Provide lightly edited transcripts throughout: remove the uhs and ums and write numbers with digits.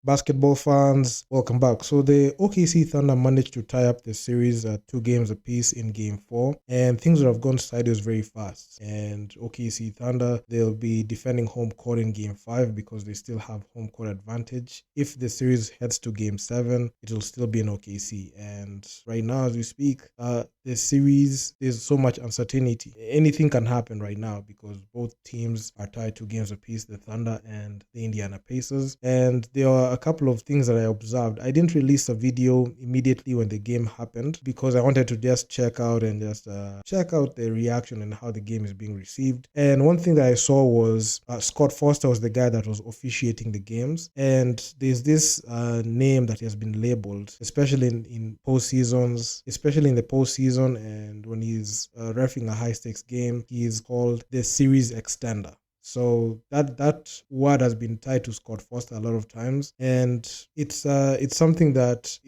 Basketball fans, welcome back. So the OKC Thunder managed to tie up the series at 2 games apiece in Game 4, and things would have gone sideways very fast. And OKC Thunder, they'll be defending home court in Game 5 because they still have home court advantage. If the series heads to Game 7, it will still be in OKC. And right now, as we speak, the series, there's so much uncertainty. Anything can happen right now because both teams are tied 2 games apiece, the Thunder and the Indiana Pacers. And there are a couple of things that I observed. I didn't release a video immediately when the game happened because I wanted to just check out the reaction and how the game is being received. And one thing that I saw was Scott Foster was the guy that was officiating the games. And there's this name that has been labeled, especially in postseasons, especially in the postseason, and when he's reffing a high stakes game, he is called the series extender. So that word has been tied to Scott Foster a lot of times, and it's something that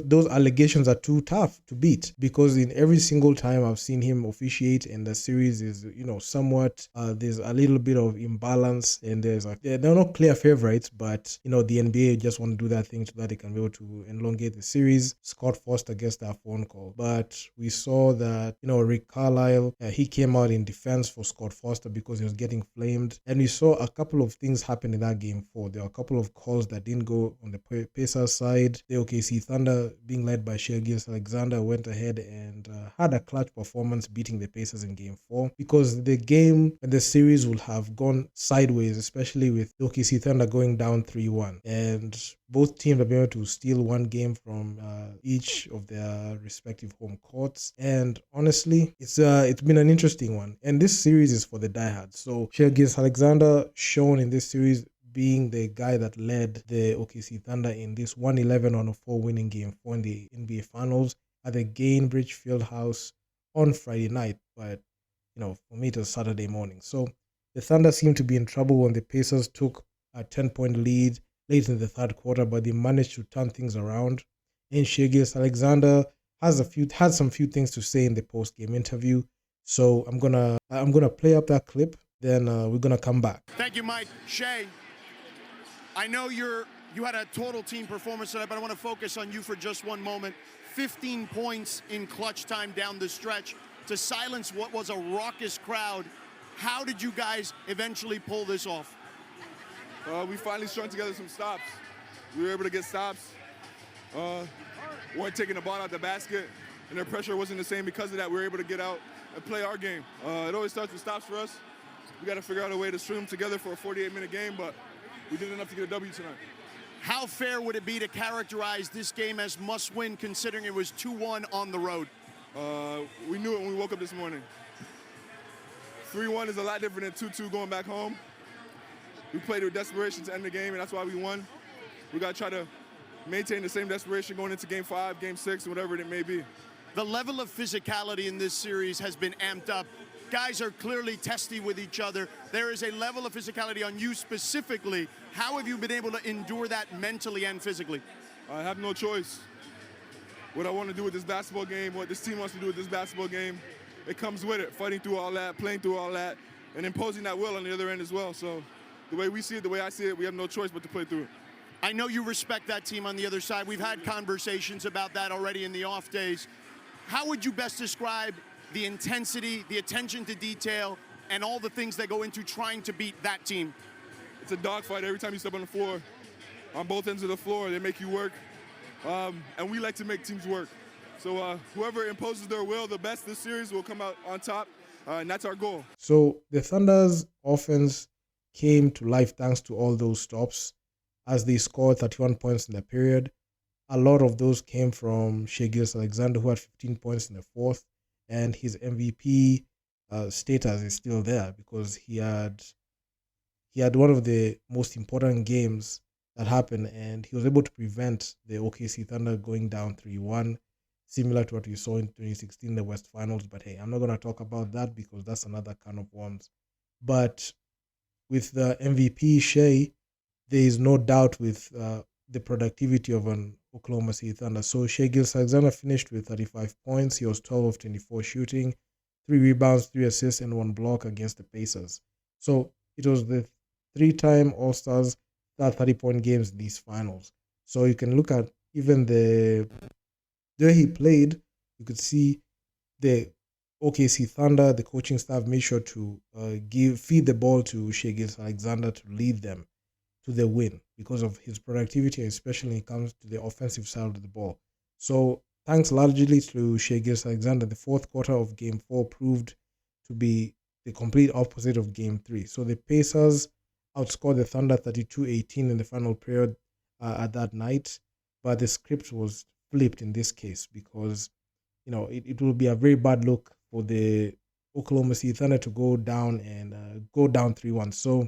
those allegations are too tough to beat, because in every single time I've seen him officiate and the series is somewhat there's a little bit of imbalance, and they're not clear favorites, but the NBA just want to do that thing so that they can be able to elongate the series. Scott Foster gets that phone call, but we saw that Rick Carlisle, he came out in defense for Scott Foster because he was getting flamed, and we saw a couple of things happen in that Game 4. There were a couple of calls that didn't go on the Pacers side. The OKC Thunder, being led by SHAI Alexander, went ahead and had a clutch performance, beating the Pacers in Game 4, because the game and the series would have gone sideways, especially with the OKC Thunder going down 3-1, and both teams have been able to steal one game from each of their respective home courts. And honestly, it's been an interesting one, and this series is for the diehards. So SHAI Alexander, shown in this series being the guy that led the OKC Thunder in this 111-104 winning Game 4 in the NBA Finals at the Gainbridge Fieldhouse on Friday night. But for me, it was Saturday morning. So the Thunder seemed to be in trouble when the Pacers took a 10-point lead late in the third quarter, but they managed to turn things around. And SHAI Alexander had some few things to say in the post-game interview. So I'm gonna play up that clip. Then we're gonna come back. Thank you, Mike. SHAI, I know you had a total team performance tonight, but I want to focus on you for just one moment. 15 points in clutch time down the stretch to silence what was a raucous crowd. How did you guys eventually pull this off? We finally strung together some stops. We were able to get stops. Weren't taking the ball out the basket, and their pressure wasn't the same. Because of that, we were able to get out and play our game. It always starts with stops for us. We got to figure out a way to string them together for a 48-minute game, but we did enough to get a W tonight. How fair would it be to characterize this game as must-win, considering it was 2-1 on the road? We knew it when we woke up this morning. 3-1 is a lot different than 2-2 going back home. We played with desperation to end the game, and that's why we won. We got to try to maintain the same desperation going into Game 5, Game 6, whatever it may be. The level of physicality in this series has been amped up. Guys are clearly testy with each other. There is a level of physicality on you specifically. How have you been able to endure that mentally and physically? I have no choice. What I want to do with this basketball game, what this team wants to do with this basketball game, it comes with it. Fighting through all that, playing through all that, and imposing that will on the other end as well. So the way we see it, the way I see it, we have no choice but to play through it. I know you respect that team on the other side. We've had conversations about that already in the off days. How would you best describe the intensity, the attention to detail, and all the things that go into trying to beat that team? It's a dogfight every time you step on the floor. On both ends of the floor, they make you work. And we like to make teams work. So whoever imposes their will the best this series will come out on top, and that's our goal. So the Thunder's offense came to life thanks to all those stops, as they scored 31 points in the period. A lot of those came from SHAI Alexander, who had 15 points in the fourth, and his MVP status is still there because he had one of the most important games that happened, and he was able to prevent the OKC Thunder going down 3-1, similar to what we saw in 2016, the West Finals. But hey, I'm not going to talk about that because that's another can of worms. But with the MVP SHAI, there is no doubt with the productivity of an Oklahoma City Thunder. So SHAI Alexander finished with 35 points. He was 12 of 24 shooting, 3 rebounds, 3 assists, and 1 block against the Pacers. So it was the 3-time All-Stars start 30-point games in these finals. So you can look at even the way he played. You could see the OKC Thunder, the coaching staff made sure to feed the ball to Shai Alexander to lead them to the win because of his productivity, especially when it comes to the offensive side of the ball. So thanks largely to Shai Alexander, the fourth quarter of Game 4 proved to be the complete opposite of Game 3. So the Pacers outscored the Thunder 32-18 in the final period at that night, but the script was flipped in this case because it will be a very bad look for the Oklahoma City Thunder to go down and go down 3-1. So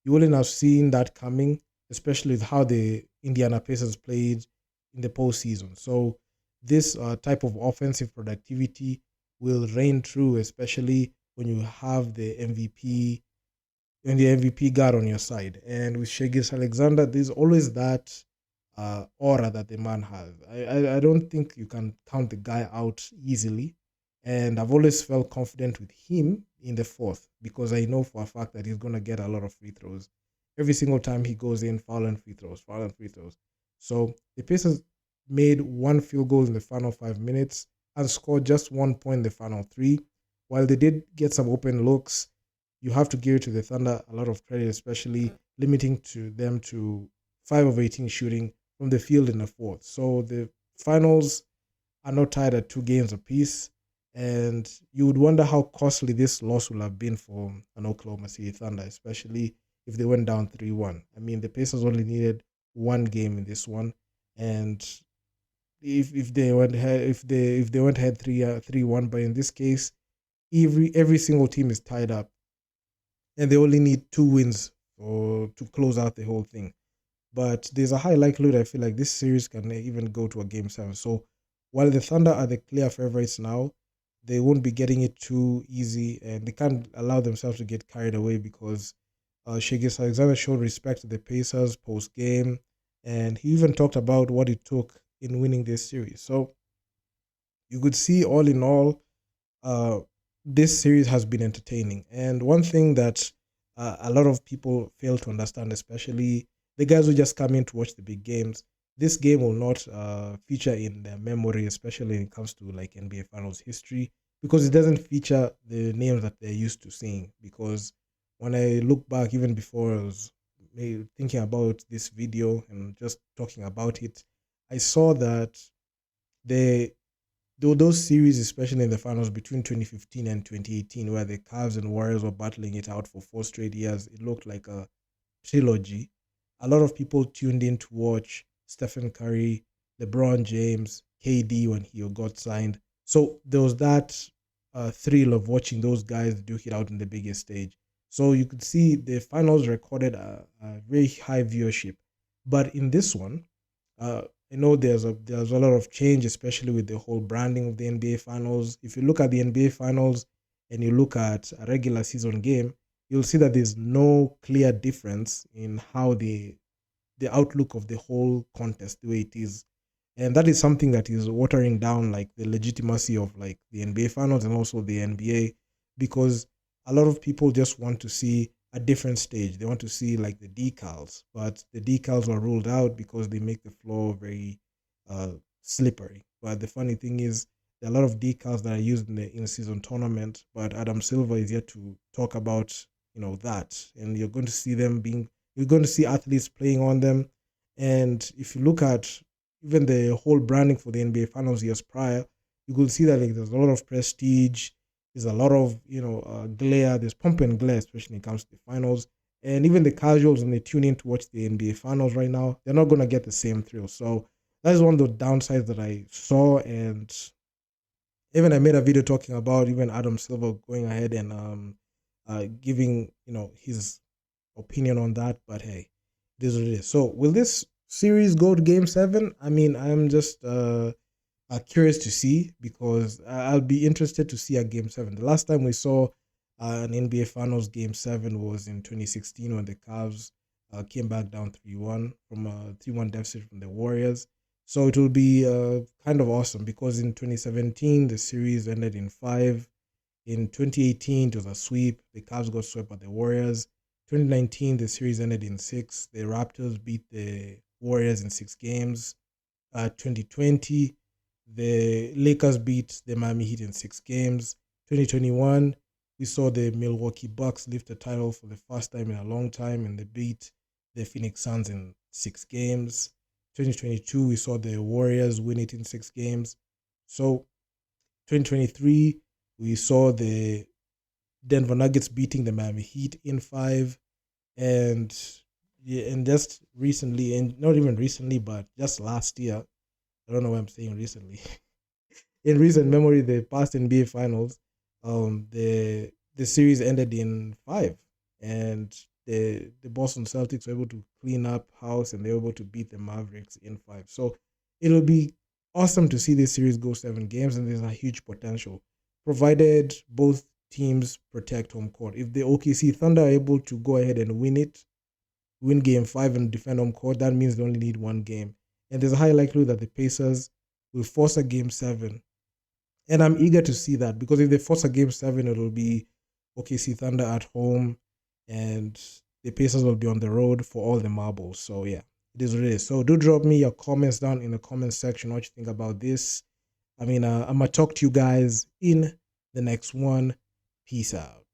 you wouldn't have seen that coming, especially with how the Indiana Pacers played in the postseason. So this type of offensive productivity will reign true, especially when you have the MVP and the MVP guard on your side. And with Shai Alexander, there's always that aura that the man has. I don't think you can count the guy out easily. And I've always felt confident with him in the fourth because I know for a fact that he's going to get a lot of free throws. Every single time he goes in, foul and free throws, foul and free throws. So the Pacers made one field goal in the final 5 minutes and scored just 1 point in the final 3. While they did get some open looks, you have to give it to the Thunder a lot of credit, especially limiting to them to 5 of 18 shooting from the field in the fourth. So the finals are not tied at 2 games apiece. And you would wonder how costly this loss will have been for an Oklahoma City Thunder, especially if they went down 3-1. I mean, the Pacers only needed 1 game in this one, and if they went ahead 3-1, but in this case, every single team is tied up, and they only need 2 wins to close out the whole thing. But there's a high likelihood I feel like this series can even go to a game 7. So while the Thunder are the clear favorites now, they won't be getting it too easy, and they can't allow themselves to get carried away because Shai Alexander showed respect to the Pacers post-game, and he even talked about what it took in winning this series. So you could see all in all, this series has been entertaining. And one thing that a lot of people fail to understand, especially the guys who just come in to watch the big games, this game will not feature in their memory, especially when it comes to like NBA Finals history, because it doesn't feature the names that they're used to seeing. Because when I look back, even before I was thinking about this video and just talking about it, I saw that those series, especially in the finals between 2015 and 2018, where the Cavs and Warriors were battling it out for 4 straight years, it looked like a trilogy. A lot of people tuned in to watch Stephen Curry, LeBron James, KD when he got signed. So there was that thrill of watching those guys duke it out in the biggest stage. So you could see the finals recorded a very high viewership. But in this one, I know there's a lot of change, especially with the whole branding of the NBA Finals. If you look at the NBA Finals and you look at a regular season game, you'll see that there's no clear difference in how the outlook of the whole contest, the way it is. And that is something that is watering down like the legitimacy of like the NBA Finals and also the NBA, because a lot of people just want to see a different stage. They want to see like the decals, but the decals were ruled out because they make the floor very slippery. But the funny thing is, there are a lot of decals that are used in the in-season tournament, but Adam Silver is yet to talk about that, and you're going to see you're going to see athletes playing on them. And if you look at even the whole branding for the NBA Finals years prior, you will see that like there's a lot of prestige. There's a lot of glare. There's pump and glare, especially when it comes to the finals. And even the casuals, when they tune in to watch the NBA Finals right now, they're not going to get the same thrill. So that is one of the downsides that I saw. And even I made a video talking about even Adam Silver going ahead and giving his opinion on that. But hey, this is what it is. So will this series go to Game 7? I mean, I'm just curious to see, because I'll be interested to see a Game 7. The last time we saw an NBA Finals Game 7 was in 2016 when the Cavs came back down 3-1 from a 3-1 deficit from the Warriors. So it will be kind of awesome, because in 2017 the series ended in 5. In 2018 it was a sweep. The Cavs got swept by the Warriors. 2019, the series ended in 6. The Raptors beat the Warriors in 6 games. 2020, the Lakers beat the Miami Heat in 6 games. 2021, we saw the Milwaukee Bucks lift the title for the first time in a long time, and they beat the Phoenix Suns in 6 games. 2022, we saw the Warriors win it in 6 games. So 2023, we saw the Denver Nuggets beating the Miami Heat in 5. And yeah, and just recently, and not even recently, but just last year, I don't know why I'm saying recently. In recent memory, the past NBA Finals, the series ended in 5, and the Boston Celtics were able to clean up house, and they were able to beat the Mavericks in 5. So it'll be awesome to see this series go 7 games, and there's a huge potential, provided both teams protect home court. If the OKC Thunder are able to go ahead and win game 5 and defend home court, that means they only need 1 game. And there's a high likelihood that the Pacers will force a game 7. And I'm eager to see that, because if they force a game 7, it'll be OKC Thunder at home, and the Pacers will be on the road for all the marbles. So yeah, it is what it is. So do drop me your comments down in the comments section, what you think about this. I'm going to talk to you guys in the next one. Peace out.